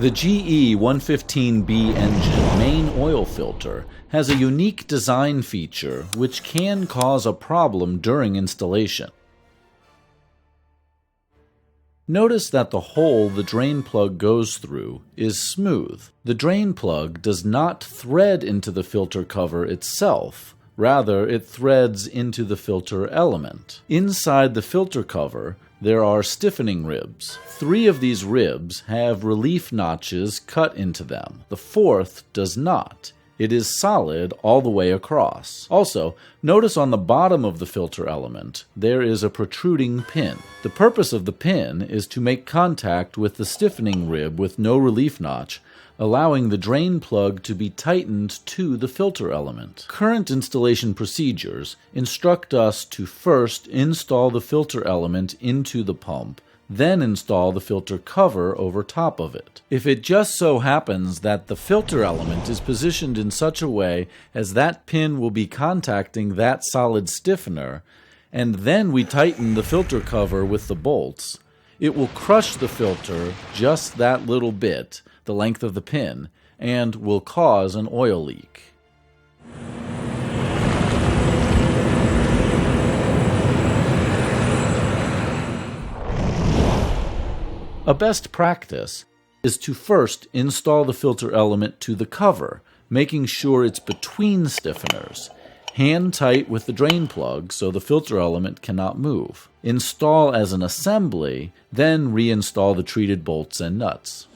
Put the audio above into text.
The GE 115B engine main oil filter has a unique design feature which can cause a problem during installation. Notice that the hole the drain plug goes through is smooth. The drain plug does not thread into the filter cover itself. Rather, it threads into the filter element. Inside the filter cover, there are stiffening ribs. 3 of these ribs have relief notches cut into them. The 4th does not. It is solid all the way across. Also, notice on the bottom of the filter element, there is a protruding pin. The purpose of the pin is to make contact with the stiffening rib with no relief notch, allowing the drain plug to be tightened to the filter element. Current installation procedures instruct us to first install the filter element into the pump, then install the filter cover over top of it. If it just so happens that the filter element is positioned in such a way as that pin will be contacting that solid stiffener, and then we tighten the filter cover with the bolts, it will crush the filter just that little bit, the length of the pin, and will cause an oil leak. A best practice is to first install the filter element to the cover, making sure it's between stiffeners. Hand tight with the drain plug so the filter element cannot move. Install as an assembly, then reinstall the treated bolts and nuts.